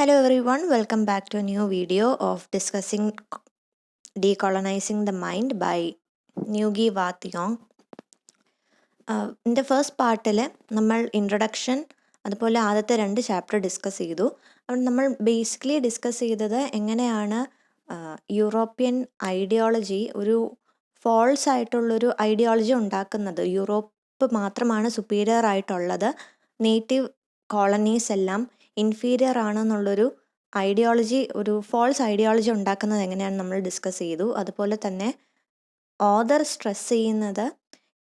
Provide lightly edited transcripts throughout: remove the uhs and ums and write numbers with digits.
Hello everyone, welcome back to a new video of discussing Decolonizing the Mind by Ngugi Thiong'o. ഇതിൻ്റെ first പാർട്ടിൽ നമ്മൾ introduction അതുപോലെ ആദ്യത്തെ 2 chapter discuss ചെയ്തു. അപ്പോൾ നമ്മൾ ബേസിക്കലി ഡിസ്കസ് ചെയ്തത് എങ്ങനെയാണ് യൂറോപ്യൻ ഐഡിയോളജി ഒരു ഫോൾസ് ആയിട്ടുള്ളൊരു ഐഡിയോളജി ഉണ്ടാക്കുന്നത്. യൂറോപ്പ് മാത്രമാണ് സുപ്പീരിയർ ആയിട്ടുള്ളത്, നേറ്റീവ് കോളനീസ് എല്ലാം ഇൻഫീരിയർ ആണെന്നുള്ളൊരു ഐഡിയോളജി, ഒരു ഫോൾസ് ഐഡിയോളജി ഉണ്ടാക്കുന്നത് എങ്ങനെയാണെന്ന് നമ്മൾ ഡിസ്കസ് ചെയ്തു. അതുപോലെ തന്നെ ഓദർ സ്ട്രെസ് ചെയ്യുന്നത്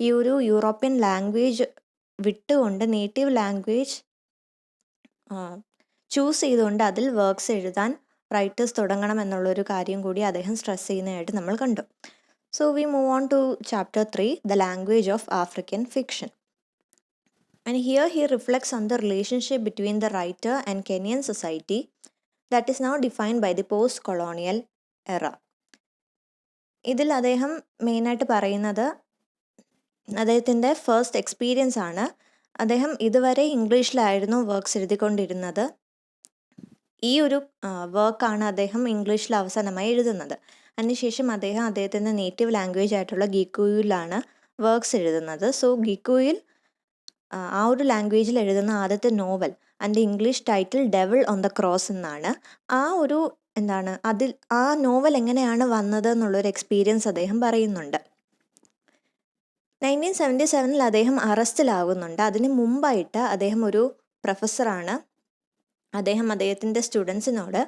ഈ ഒരു യൂറോപ്യൻ ലാംഗ്വേജ് വിട്ടുകൊണ്ട് നേറ്റീവ് ലാംഗ്വേജ് ചൂസ് ചെയ്തുകൊണ്ട് അതിൽ വർക്ക്സ് എഴുതാൻ റൈറ്റേഴ്സ് തുടങ്ങണം എന്നുള്ളൊരു കാര്യം കൂടി അദ്ദേഹം സ്ട്രെസ് ചെയ്യുന്നതായിട്ട് നമ്മൾ കണ്ടു. So we move on to chapter 3, the language of African fiction. And here he reflects on the relationship between the writer and Kenyan society that is now defined by the post-colonial era. ഇതിൽ അദ്ദേഹം മെയിനായിട്ട് പറയുന്നത് അദ്ദേഹത്തിൻ്റെ first experience ആണ്. അദ്ദേഹം ഇതുവരെ ഇംഗ്ലീഷിലായിരുന്നു works എഴുതിക്കൊണ്ടിരുന്നത്. ഈ ഒരു വർക്കാണ് അദ്ദേഹം ഇംഗ്ലീഷിൽ അവസാനമായി എഴുതുന്നത്. അതിനുശേഷം അദ്ദേഹത്തിൻ്റെ നേറ്റീവ് ലാംഗ്വേജ് ആയിട്ടുള്ള ഗിക്കുയുലാണ് വർക്ക്സ് എഴുതുന്നത്. സോ ഗിക്കുയിൽ ആ ഒരു ലാംഗ്വേജിൽ എഴുതുന്ന ആദ്യത്തെ നോവൽ, അതിൻ്റെ English title devil on the cross എന്നാണ്. ആ ഒരു അതിൽ ആ നോവൽ എങ്ങനെയാണ് വന്നത് എന്നുള്ളൊരു എക്സ്പീരിയൻസ് അദ്ദേഹം പറയുന്നുണ്ട്. 1977 അദ്ദേഹം അറസ്റ്റിലാകുന്നുണ്ട്. അതിന് മുമ്പായിട്ട് അദ്ദേഹം ഒരു പ്രൊഫസറാണ്. അദ്ദേഹത്തിൻ്റെ സ്റ്റുഡൻസിനോട്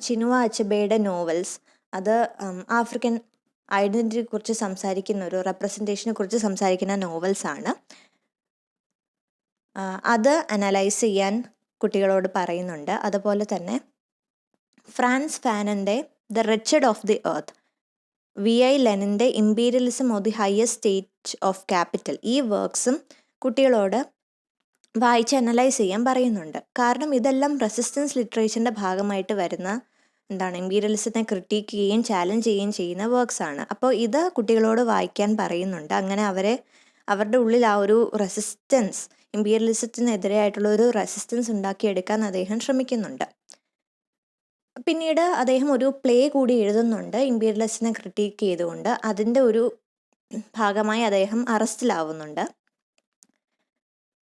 ചിനുവ അച്ചബെയുടെ നോവൽസ്, അത് ആഫ്രിക്കൻ ഐഡൻറ്റിറ്റിയെ കുറിച്ച് സംസാരിക്കുന്ന, ഒരു റെപ്രസെൻറ്റേഷനെ കുറിച്ച് സംസാരിക്കുന്ന നോവൽസാണ്. അത് അനലൈസ് ചെയ്യാൻ കുട്ടികളോട് പറയുന്നുണ്ട്. അതുപോലെ തന്നെ ഫ്രാൻസ് ഫാനൻ്റെ the wretched of the earth, VI ലെനിൻ്റെ imperialism of the highest state of capital, ഈ വർക്ക്സും കുട്ടികളോട് വായിച്ച് അനലൈസ് ചെയ്യാൻ പറയുന്നുണ്ട്. കാരണം ഇതെല്ലാം റെസിസ്റ്റൻസ് ലിറ്ററേച്ചറിൻ്റെ ഭാഗമായിട്ട് വരുന്ന ഇമ്പീരിയലിസത്തെ ക്രിട്ടിക്ക് ചെയ്യുകയും ചാലഞ്ച് ചെയ്യുകയും ചെയ്യുന്ന വർക്ക്സാണ്. അപ്പോൾ ഇത് കുട്ടികളോട് വായിക്കാൻ പറയുന്നുണ്ട്. അങ്ങനെ അവരുടെ ഉള്ളിൽ ആ ഒരു റെസിസ്റ്റൻസ്, ഇമ്പീരിയലിസത്തിനെതിരെയായിട്ടുള്ള ഒരു റെസിസ്റ്റൻസ് ഉണ്ടാക്കിയെടുക്കാൻ അദ്ദേഹം ശ്രമിക്കുന്നുണ്ട്. പിന്നീട് അദ്ദേഹം ഒരു പ്ലേ കൂടി എഴുതുന്നുണ്ട് ഇമ്പീരിയലിസത്തിനെ ക്രിട്ടിക്ക് ചെയ്തുകൊണ്ട്. അതിൻ്റെ ഒരു ഭാഗമായി അദ്ദേഹം അറസ്റ്റിലാവുന്നുണ്ട്.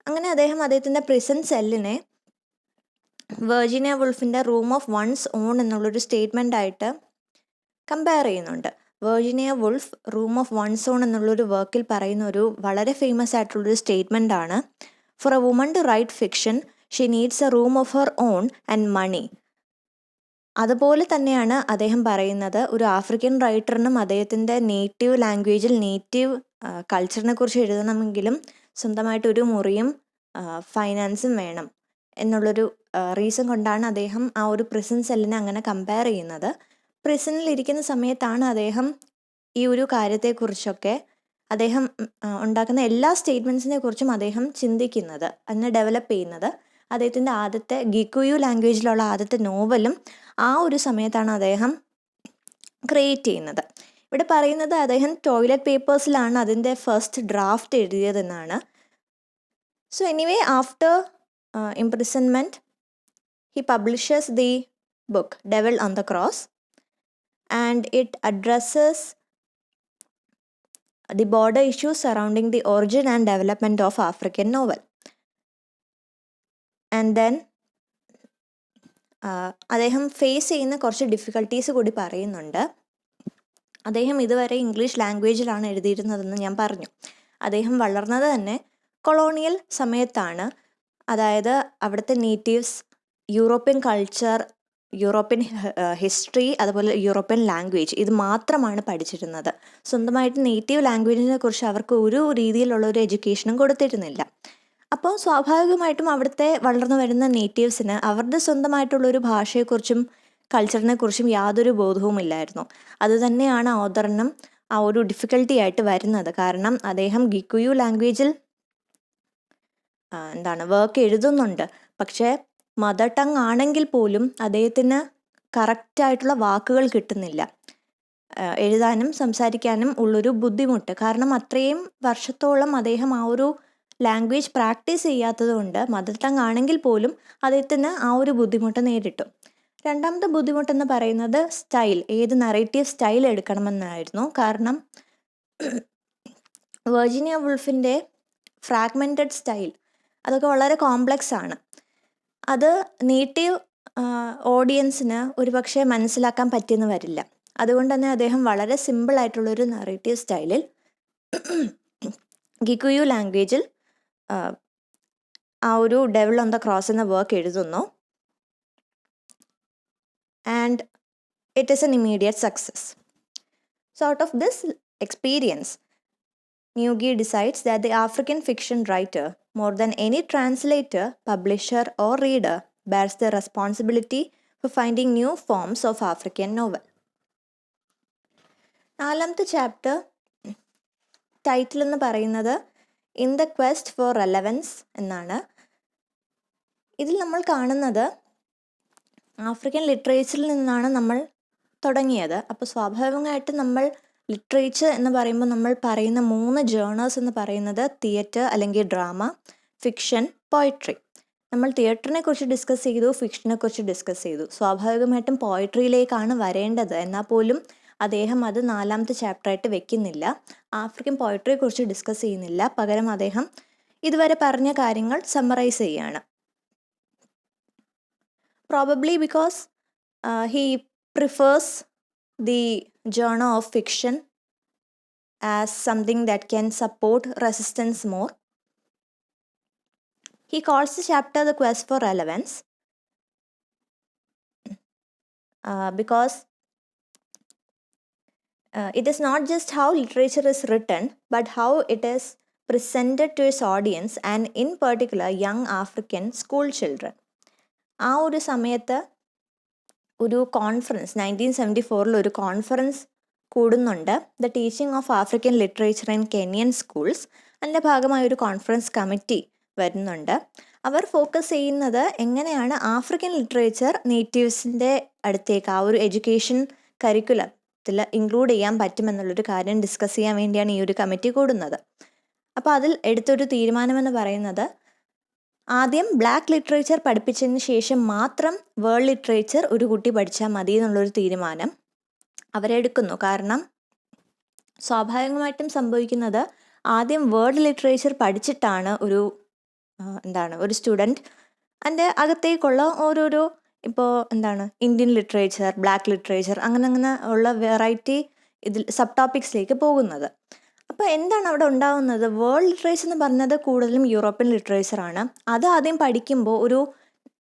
അങ്ങനെ അദ്ദേഹത്തിൻ്റെ പ്രിസൺ സെല്ലിനെ വെർജീനിയ വുൾഫിൻ്റെ റൂം ഓഫ് വൺസ് ഓൺ എന്നുള്ളൊരു സ്റ്റേറ്റ്മെൻ്റ് ആയിട്ട് കമ്പയർ ചെയ്യുന്നുണ്ട്. Virginia Woolf room of one's own എന്നുള്ളൊരു വർക്കിൽ പറയുന്ന ഒരു വളരെ ഫേമസ് ആയിട്ടുള്ളൊരു സ്റ്റേറ്റ്മെൻ്റ് ആണ്, for a woman to write fiction she needs a room of her own and money. അതുപോലെ തന്നെയാണ് അദ്ദേഹം പറയുന്നത്, ഒരു ആഫ്രിക്കൻ റൈറ്ററിനും അദ്ദേഹത്തിൻ്റെ നേറ്റീവ് ലാംഗ്വേജിൽ നേറ്റീവ് കൾച്ചറിനെ കുറിച്ച് എഴുതണമെങ്കിലും സ്വന്തമായിട്ടൊരു മുറിയും ഫൈനാൻസും വേണം എന്നുള്ളൊരു റീസൺ കൊണ്ടാണ് അദ്ദേഹം ആ ഒരു പ്രിസൺ സെല്ലിനെ അങ്ങനെ കമ്പയർ ചെയ്യുന്നത്. പ്രിസണിലിരിക്കുന്ന സമയത്താണ് അദ്ദേഹം ഈ ഒരു കാര്യത്തെക്കുറിച്ചൊക്കെ, അദ്ദേഹം ഉണ്ടാക്കുന്ന എല്ലാ സ്റ്റേറ്റ്മെൻറ്റ്സിനെ കുറിച്ചും അദ്ദേഹം ചിന്തിക്കുന്നത്, അതിനെ ഡെവലപ്പ് ചെയ്യുന്നത്. അദ്ദേഹത്തിൻ്റെ ആദ്യത്തെ ഗിക്കുയു ലാംഗ്വേജിലുള്ള ആദ്യത്തെ നോവലും ആ ഒരു സമയത്താണ് അദ്ദേഹം ക്രിയേറ്റ് ചെയ്യുന്നത്. ഇവിടെ പറയുന്നത് അദ്ദേഹം ടോയ്ലറ്റ് പേപ്പേഴ്സിലാണ് അതിൻ്റെ ഫസ്റ്റ് ഡ്രാഫ്റ്റ് എഴുതിയതെന്നാണ്. So anyway, after imprisonment he publishes the book Devil on the Cross, and it addresses the border issues surrounding the origin and development of African novel. And then അദ്ദേഹം face ചെയ്യുന്ന കുറച്ച് difficulties കൂടി പറയുന്നുണ്ട്. അദ്ദേഹം ഇതുവരെ English ലാംഗ്വേജിലാണ് എഴുതിയിരുന്നതെന്ന് ഞാൻ പറഞ്ഞു. അദ്ദേഹം വളർന്നത് തന്നെ കൊളോണിയൽ സമയത്താണ്. അതായത് അവിടുത്തെ natives European culture, European history, അതുപോലെ യൂറോപ്യൻ ലാംഗ്വേജ്, ഇത് മാത്രമാണ് പഠിച്ചിരുന്നത്. സ്വന്തമായിട്ട് നേറ്റീവ് ലാംഗ്വേജിനെ കുറിച്ച് അവർക്ക് ഒരു രീതിയിലുള്ള ഒരു എഡ്യൂക്കേഷനും കൊടുത്തിരുന്നില്ല. അപ്പോൾ സ്വാഭാവികമായിട്ടും അവിടുത്തെ വളർന്നു വരുന്ന നേറ്റീവ്സിന് അവരുടെ സ്വന്തമായിട്ടുള്ളൊരു ഭാഷയെക്കുറിച്ചും കൾച്ചറിനെ കുറിച്ചും യാതൊരു ബോധവും ഇല്ലായിരുന്നു. അതുതന്നെയാണ് ഓദറിനും ആ ഒരു ഡിഫിക്കൽട്ടി ആയിട്ട് വരുന്നത്. കാരണം അദ്ദേഹം ഗിക്കുയു ലാംഗ്വേജിൽ വർക്ക് എഴുതുന്നുണ്ട്, പക്ഷേ മദർ ടങ് ആണെങ്കിൽ പോലും അദ്ദേഹത്തിന് കറക്റ്റായിട്ടുള്ള വാക്കുകൾ കിട്ടുന്നില്ല, എഴുതാനും സംസാരിക്കാനും ഉള്ളൊരു ബുദ്ധിമുട്ട്. കാരണം അത്രയും വർഷത്തോളം അദ്ദേഹം ആ ഒരു ലാംഗ്വേജ് പ്രാക്ടീസ് ചെയ്യാത്തത് കൊണ്ട് മദർ ടങ് ആണെങ്കിൽ പോലും അദ്ദേഹത്തിന് ആ ഒരു ബുദ്ധിമുട്ട് നേരിട്ടു. രണ്ടാമത്തെ ബുദ്ധിമുട്ടെന്ന് പറയുന്നത് സ്റ്റൈൽ, ഏത് നറേറ്റീവ് സ്റ്റൈൽ എടുക്കണമെന്നായിരുന്നു. കാരണം വെർജീനിയ വുൾഫിൻ്റെ ഫ്രാഗ്മെൻറ്റഡ് സ്റ്റൈൽ അതൊക്കെ വളരെ കോംപ്ലക്സ് ആണ്. അത് നേറ്റീവ് ഓഡിയൻസിന് ഒരുപക്ഷെ മനസ്സിലാക്കാൻ പറ്റിയെന്ന് വരില്ല. അതുകൊണ്ട് തന്നെ അദ്ദേഹം വളരെ സിമ്പിളായിട്ടുള്ളൊരു നറേറ്റീവ് സ്റ്റൈലിൽ ഗിക്കുയു ലാംഗ്വേജിൽ ആ ഒരു ഡെവിൾ ഓൺ ദ ക്രോസ് എന്ന വർക്ക് എഴുതുന്നു. And it is N immediate success. So out of this experience, Ngugi decides that the African fiction writer, more than any translator, publisher or reader, bears the responsibility for finding new forms of African novel. നാലാമത്തെ chapter title എന്ന് പറയുന്നത് in the quest for relevance എന്നാണ്. ഇതിൽ നമ്മൾ കാണുന്നത് African ലിറ്ററേച്ചറിൽ നിന്നാണ് നമ്മൾ തുടങ്ങിയത്. അപ്പോൾ സ്വാഭാവികമായിട്ട് നമ്മൾ ലിറ്ററേച്ചർ എന്ന് പറയുമ്പോൾ നമ്മൾ പറയുന്ന 3 ജേണേഴ്സ് എന്ന് പറയുന്നത് തിയേറ്റർ അല്ലെങ്കിൽ ഡ്രാമ, ഫിക്ഷൻ, പോയട്രി. നമ്മൾ തിയേറ്ററിനെ കുറിച്ച് ഡിസ്കസ് ചെയ്തു, ഫിക്ഷനെ കുറിച്ച് ഡിസ്കസ് ചെയ്തു. സ്വാഭാവികമായിട്ടും പോയട്രിയിലേക്കാണ് വരേണ്ടത്. എന്നാൽ പോലും അദ്ദേഹം അത് 4ാമത്തെ ചാപ്റ്ററായിട്ട് വെക്കുന്നില്ല. ആഫ്രിക്കൻ പോയട്രിയെ കുറിച്ച് ഡിസ്കസ് ചെയ്യുന്നില്ല. പകരം അദ്ദേഹം ഇതുവരെ പറഞ്ഞ കാര്യങ്ങൾ സമ്മറൈസ് ചെയ്യാണ്. Probably because he prefers the genre of fiction as something that can support resistance more. He calls the chapter The Quest for Relevance because it is not just how literature is written, but how it is presented to its audience, and in particular young African school children. ആ ഒരു സമയത്ത് ഒരു conference 1974 ഒരു conference കൂടുന്നുണ്ട്, the teaching of African literature in Kenyan schools. അതിൻ്റെ ഭാഗമായ ഒരു conference committee വരുന്നുണ്ട്. അവർ ഫോക്കസ് ചെയ്യുന്നത് എങ്ങനെയാണ് ആഫ്രിക്കൻ ലിറ്ററേച്ചർ നേറ്റീവ്സിൻ്റെ അടുത്തേക്ക് ആ ഒരു എഡ്യൂക്കേഷൻ കരിക്കുലത്തിൽ ഇൻക്ലൂഡ് ചെയ്യാൻ പറ്റുമെന്നുള്ളൊരു കാര്യം ഡിസ്കസ് ചെയ്യാൻ വേണ്ടിയാണ് ഈ ഒരു കമ്മിറ്റി കൂടുന്നത്. അപ്പോൾ അതിൽ എടുത്തൊരു തീരുമാനമെന്ന് പറയുന്നത് ആദ്യം ബ്ലാക്ക് ലിറ്ററേച്ചർ പഠിപ്പിച്ചതിന് ശേഷം മാത്രം വേൾഡ് ലിറ്ററേച്ചർ ഒരു കുട്ടി പഠിച്ചാൽ മതി എന്നുള്ളൊരു തീരുമാനം അവരെടുക്കുന്നു. കാരണം സ്വാഭാവികമായിട്ടും സംഭവിക്കുന്നത് ആദ്യം വേൾഡ് ലിറ്ററേച്ചർ പഠിച്ചിട്ടാണ് ഒരു സ്റ്റുഡൻറ്റ് അതിൻ്റെ അകത്തേക്കുള്ള ഓരോരോ ഇപ്പോൾ ഇന്ത്യൻ ലിറ്ററേച്ചർ, ബ്ലാക്ക് ലിറ്ററേച്ചർ അങ്ങനെ ഉള്ള വെറൈറ്റി ഇതിൽ സബ് ടോപ്പിക്സിലേക്ക് പോകുന്നത്. അപ്പോൾ എന്താണ് അവിടെ ഉണ്ടാകുന്നത്? വേൾഡ് ലിറ്ററേച്ചർ എന്ന് പറഞ്ഞത് കൂടുതലും യൂറോപ്യൻ ലിറ്ററേച്ചറാണ്. അത് ആദ്യം പഠിക്കുമ്പോൾ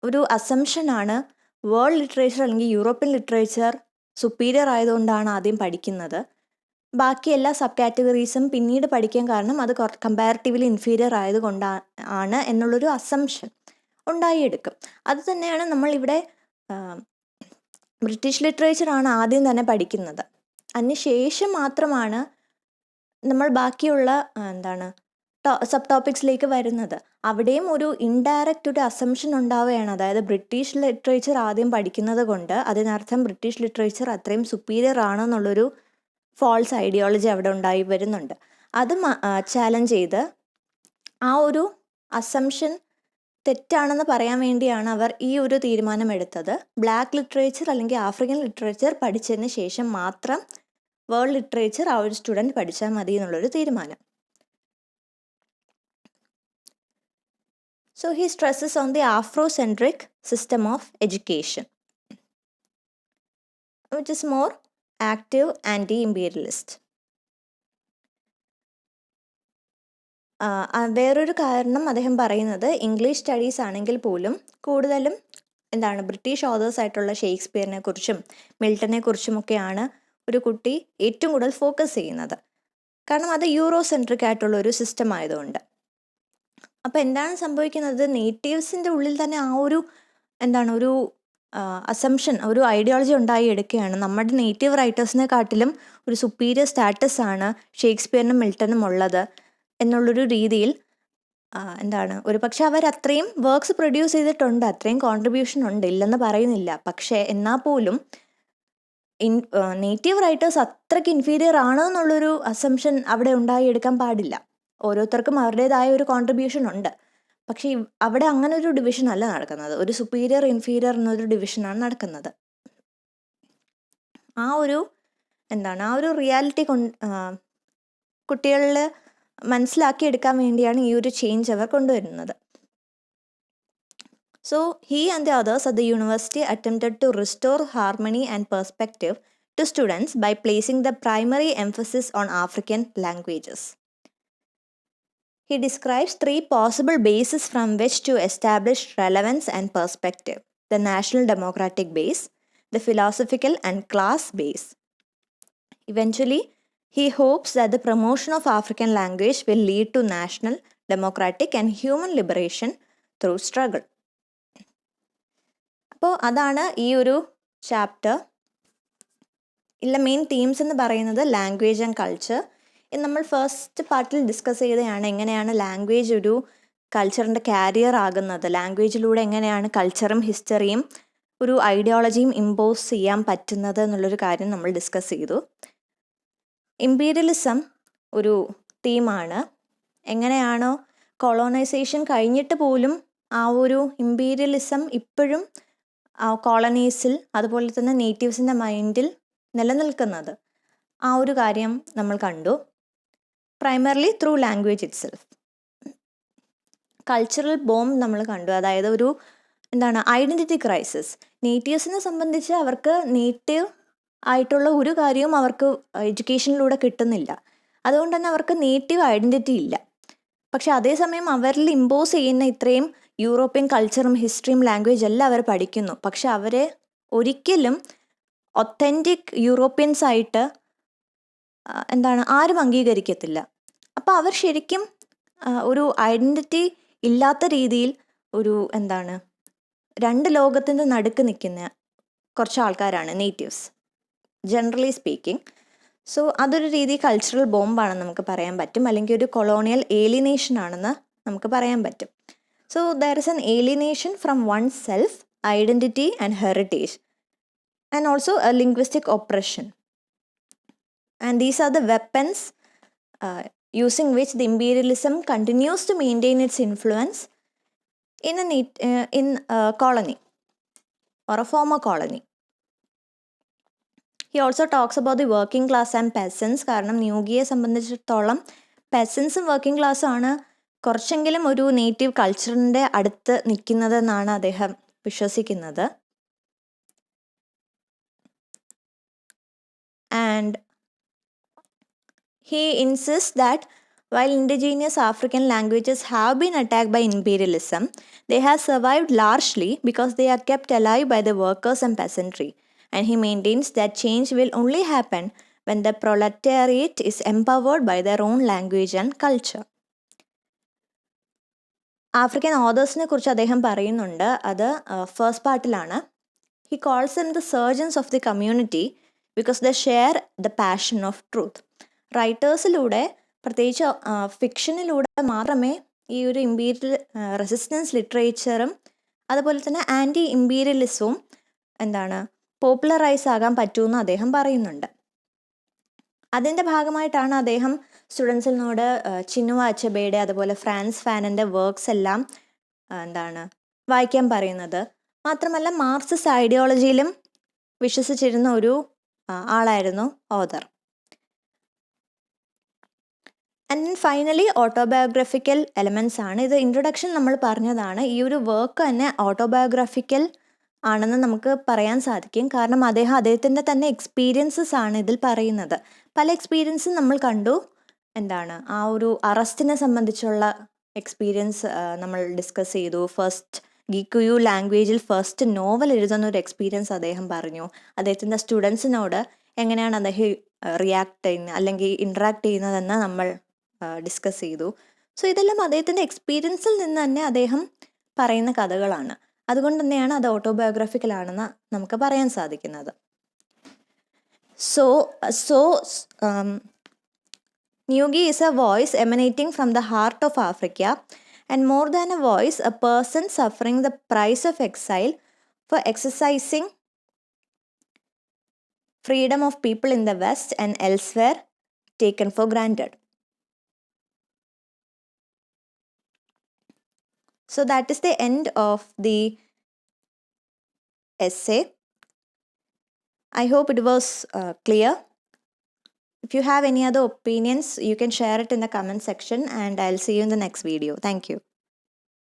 ഒരു അസംഷനാണ് വേൾഡ് ലിറ്ററേച്ചർ അല്ലെങ്കിൽ യൂറോപ്യൻ ലിറ്ററേച്ചർ സുപ്പീരിയർ ആയതുകൊണ്ടാണ് ആദ്യം പഠിക്കുന്നത്. ബാക്കി എല്ലാ സബ് കാറ്റഗറീസും പിന്നീട് പഠിക്കാൻ കാരണം അത് കമ്പാരിറ്റീവ്ലി ഇൻഫീരിയർ ആയതുകൊണ്ടാണ് എന്നുള്ളൊരു അസംഷൻ ഉണ്ടായിയെടുക്കും. അത് തന്നെയാണ് നമ്മളിവിടെ ബ്രിട്ടീഷ് ലിറ്ററേച്ചറാണ് ആദ്യം തന്നെ പഠിക്കുന്നത്. അതിനുശേഷം മാത്രമാണ് നമ്മൾ ബാക്കിയുള്ള സബ് ടോപ്പിക്സിലേക്ക് വരുന്നത്. അവിടെയും ഒരു ഇൻഡയറക്റ്റ് ഒരു അസംഷൻ ഉണ്ടാവുകയാണ്. അതായത് ബ്രിട്ടീഷ് ലിറ്ററേച്ചർ ആദ്യം പഠിക്കുന്നത് കൊണ്ട് അതിനർത്ഥം ബ്രിട്ടീഷ് ലിറ്ററേച്ചർ അത്രയും സുപ്പീരിയർ ആണെന്നുള്ളൊരു ഫോൾസ് ഐഡിയോളജി അവിടെ ഉണ്ടായി വരുന്നുണ്ട്. അത് ചാലഞ്ച് ചെയ്ത് ആ ഒരു അസംഷൻ തെറ്റാണെന്ന് പറയാൻ വേണ്ടിയാണ് അവർ ഈ ഒരു തീരുമാനമെടുത്തത്. ബ്ലാക്ക് ലിറ്ററേച്ചർ അല്ലെങ്കിൽ ആഫ്രിക്കൻ ലിറ്ററേച്ചർ പഠിച്ചതിന് ശേഷം മാത്രം വേൾഡ് ലിറ്ററേച്ചർ ആ ഒരു സ്റ്റുഡൻറ്റ് പഠിച്ചാൽ മതി എന്നുള്ളൊരു തീരുമാനം. So he stresses on the Afrocentric system of education, which is more active anti-imperialist. വേറൊരു കാരണം അദ്ദേഹം പറയുന്നത് ഇംഗ്ലീഷ് സ്റ്റഡീസ് ആണെങ്കിൽ പോലും കൂടുതലും ബ്രിട്ടീഷ് ഓതേഴ്സ് ആയിട്ടുള്ള ഷേക്സ്പിയറിനെ കുറിച്ചും മിൽട്ടനെ കുറിച്ചുമൊക്കെയാണ് ഒരു കുട്ടി ഏറ്റവും കൂടുതൽ ഫോക്കസ് ചെയ്യുന്നത്. കാരണം അത് യൂറോസെൻട്രിക് ആയിട്ടുള്ള ഒരു സിസ്റ്റം ആയതുകൊണ്ട്. അപ്പോൾ എന്താണ് സംഭവിക്കുന്നത്? നേറ്റീവ്സിൻ്റെ ഉള്ളിൽ തന്നെ ആ ഒരു ഒരു അസംഷൻ, ഒരു ഐഡിയോളജി ഉണ്ടായി എടുക്കുകയാണ്. നമ്മുടെ നേറ്റീവ് റൈറ്റേഴ്സിനെക്കാട്ടിലും ഒരു സുപ്പീരിയർ സ്റ്റാറ്റസ് ആണ് ഷേക്സ്പിയറിനും മിൽട്ടനും ഉള്ളത് എന്നുള്ളൊരു രീതിയിൽ ഒരു പക്ഷെ അവർ അത്രയും വർക്ക്സ് പ്രൊഡ്യൂസ് ചെയ്തിട്ടുണ്ട്, അത്രയും കോൺട്രിബ്യൂഷൻ ഉണ്ട്, ഇല്ലെന്ന് പറയുന്നില്ല. പക്ഷേ എന്നാൽ പോലും നേറ്റീവ് റൈറ്റേഴ്സ് അത്രയ്ക്ക് ഇൻഫീരിയർ ആണോ എന്നുള്ളൊരു അസംഷൻ അവിടെ ഉണ്ടായി എടുക്കാൻ പാടില്ല. ഓരോരുത്തർക്കും അവരുടേതായ ഒരു കോൺട്രിബ്യൂഷൻ ഉണ്ട്. പക്ഷേ അവിടെ അങ്ങനെ ഒരു ഡിവിഷൻ അല്ല നടക്കുന്നത്. ഒരു സുപ്പീരിയർ ഇൻഫീരിയർ എന്നൊരു ഡിവിഷനാണ് നടക്കുന്നത്. ആ ഒരു റിയാലിറ്റി കുട്ടികളിൽ മനസ്സിലാക്കിയെടുക്കാൻ വേണ്ടിയാണ് ഈ ഒരു ചേഞ്ച് അവർ കൊണ്ടുവരുന്നത്. So, he and the others at the university attempted to restore harmony and perspective to students by placing the primary emphasis on African languages. He describes 3 possible bases from which to establish relevance and perspective: the national democratic base, the philosophical and class base. Eventually, he hopes that the promotion of African language will lead to national, democratic and human liberation through struggle. അപ്പോൾ അതാണ് ഈ ഒരു chapter ഇല്ല main themes എന്ന് പറയുന്നത് language and culture. ഇത് നമ്മൾ first പാർട്ടിൽ ഡിസ്കസ് ചെയ്തതാണ് എങ്ങനെയാണ് ലാംഗ്വേജ് ഒരു കൾച്ചറിൻ്റെ കാരിയർ ആകുന്നത്, ലാംഗ്വേജിലൂടെ എങ്ങനെയാണ് കൾച്ചറും ഹിസ്റ്ററിയും ഒരു ഐഡിയോളജിയും ഇമ്പോസ് ചെയ്യാൻ പറ്റുന്നത് എന്നുള്ളൊരു കാര്യം നമ്മൾ ഡിസ്കസ് ചെയ്തു. ഇമ്പീരിയലിസം ഒരു തീമാണ്. എങ്ങനെയാണോ കൊളോണൈസേഷൻ കഴിഞ്ഞിട്ട് പോലും ആ ഒരു ഇമ്പീരിയലിസം ഇപ്പോഴും കോളനീസിൽ അതുപോലെ തന്നെ നേറ്റീവ്സിൻ്റെ മൈൻഡിൽ നിലനിൽക്കുന്നത്, ആ ഒരു കാര്യം നമ്മൾ കണ്ടു. Primarily through language it self. Cultural bomb നമ്മൾ കണ്ടു, അതായത് ഒരു ഐഡൻറ്റിറ്റി ക്രൈസിസ്. നേറ്റീവ്സിനെ സംബന്ധിച്ച് അവർക്ക് നേറ്റീവ് ആയിട്ടുള്ള ഒരു കാര്യവും അവർക്ക് എഡ്യൂക്കേഷനിലൂടെ കിട്ടുന്നില്ല. അതുകൊണ്ട് തന്നെ അവർക്ക് നേറ്റീവ് ഐഡൻറ്റിറ്റി ഇല്ല. പക്ഷെ അതേസമയം അവരിൽ ഇമ്പോസ് ചെയ്യുന്ന ഇത്രയും യൂറോപ്യൻ കൾച്ചറും ഹിസ്റ്ററിയും ലാംഗ്വേജ് എല്ലാം അവർ പഠിക്കുന്നു. പക്ഷെ അവരെ ഒരിക്കലും ഒത്തൻറ്റിക് യൂറോപ്യൻസ് ആയിട്ട് ആരും അംഗീകരിക്കത്തില്ല. അപ്പോൾ അവർ ശരിക്കും ഒരു ഐഡൻറ്റിറ്റി ഇല്ലാത്ത രീതിയിൽ ഒരു രണ്ട് ലോകത്തിൻ്റെ നടുക്ക് നിൽക്കുന്ന കുറച്ച് ആൾക്കാരാണ് നേറ്റീവ്സ്, ജനറലി സ്പീക്കിംഗ്. സോ അതൊരു രീതി കൾച്ചറൽ ബോംബാണെന്ന് നമുക്ക് പറയാൻ പറ്റും, അല്ലെങ്കിൽ ഒരു കൊളോണിയൽ ഏലിനേഷൻ ആണെന്ന് നമുക്ക് പറയാൻ പറ്റും. So there is an alienation from oneself, identity and heritage, and also a linguistic oppression. And these are the weapons using which the imperialism continues to maintain its influence in a colony or a former colony. He also talks about the working class and peasants. കാരണം ന്യൂഗിയെ സംബന്ധിച്ചിടത്തോളം പെസൻസും working ക്ലാസ്സും ആണ് കുറച്ചെങ്കിലും ഒരു native കൾച്ചറിൻ്റെ അടുത്ത് നിൽക്കുന്നതെന്നാണ് അദ്ദേഹം വിശ്വസിക്കുന്നത്. And he insists that while indigenous African languages have been attacked by imperialism, they have survived largely because they are kept alive by the workers and peasantry. And he maintains that change will only happen when the proletariat is empowered by their own language and culture. African ഓതേഴ്സിനെ കുറിച്ച് അദ്ദേഹം പറയുന്നുണ്ട്, അത് first പാർട്ടിലാണ്. He calls them the surgeons of the community because they share the passion of truth. റൈറ്റേഴ്സിലൂടെ, പ്രത്യേകിച്ച് ഫിക്ഷനിലൂടെ മാത്രമേ ഈ ഒരു ഇമ്പീരിയൽ റെസിസ്റ്റൻസ് ലിറ്ററേച്ചറും അതുപോലെ തന്നെ ആൻറ്റി ഇമ്പീരിയലിസവും പോപ്പുലറൈസ് ആകാൻ പറ്റുമെന്ന് അദ്ദേഹം പറയുന്നുണ്ട്. അതിൻ്റെ ഭാഗമായിട്ടാണ് അദ്ദേഹം സ്റ്റുഡൻസിനോട് ചിന്നുവ അച്ചബെയുടെ അതുപോലെ ഫ്രാൻസ് ഫാനൻ്റെ വർക്ക്സ് എല്ലാം വായിക്കാൻ പറയുന്നത്. മാത്രമല്ല മാർക്സിസ്റ്റ് ഐഡിയോളജിയിലും വിശ്വസിച്ചിരുന്ന ഒരു ആളായിരുന്നു author. And finally autobiographical elements ആണ്. ഇത് ഇൻട്രൊഡക്ഷൻ നമ്മൾ പറഞ്ഞതാണ്. ഈ ഒരു വർക്ക് തന്നെ ഓട്ടോബയോഗ്രഫിക്കൽ ആണെന്ന് നമുക്ക് പറയാൻ സാധിക്കും. കാരണം അദ്ദേഹത്തിൻ്റെ തന്നെ എക്സ്പീരിയൻസസ് ആണ് ഇതിൽ പറയുന്നത്. പല എക്സ്പീരിയൻസും നമ്മൾ കണ്ടു. ആ ഒരു അറസ്റ്റിനെ സംബന്ധിച്ചുള്ള എക്സ്പീരിയൻസ് നമ്മൾ ഡിസ്കസ് ചെയ്തു. ഫസ്റ്റ് ഗിക്കുയു ലാംഗ്വേജിൽ ഫസ്റ്റ് നോവൽ എഴുതുന്ന ഒരു എക്സ്പീരിയൻസ് അദ്ദേഹം പറഞ്ഞു. അദ്ദേഹത്തിൻ്റെ സ്റ്റുഡൻസിനോട് എങ്ങനെയാണ് അദ്ദേഹം റിയാക്ട് ചെയ്യുന്നത് അല്ലെങ്കിൽ ഇൻട്രാക്ട് ചെയ്യുന്നതെന്ന് നമ്മൾ ഡിസ്കസ് ചെയ്തു. സോ ഇതെല്ലാം അദ്ദേഹത്തിൻ്റെ എക്സ്പീരിയൻസിൽ നിന്ന് തന്നെ അദ്ദേഹം പറയുന്ന കഥകളാണ്. അതുകൊണ്ട് തന്നെയാണ് അത് ഓട്ടോബയോഗ്രഫിക്കൽ ആണെന്ന് നമുക്ക് പറയാൻ സാധിക്കുന്നത്. Ngugi is a voice emanating from the heart of Africa, and more than a voice, a person suffering the price of exile for exercising freedom of people in the West and elsewhere taken for granted. So that is the end of the essay. I hope it was clear. If you have any other opinions, you can share it in the comment section, and I'll see you in the next video. Thank you.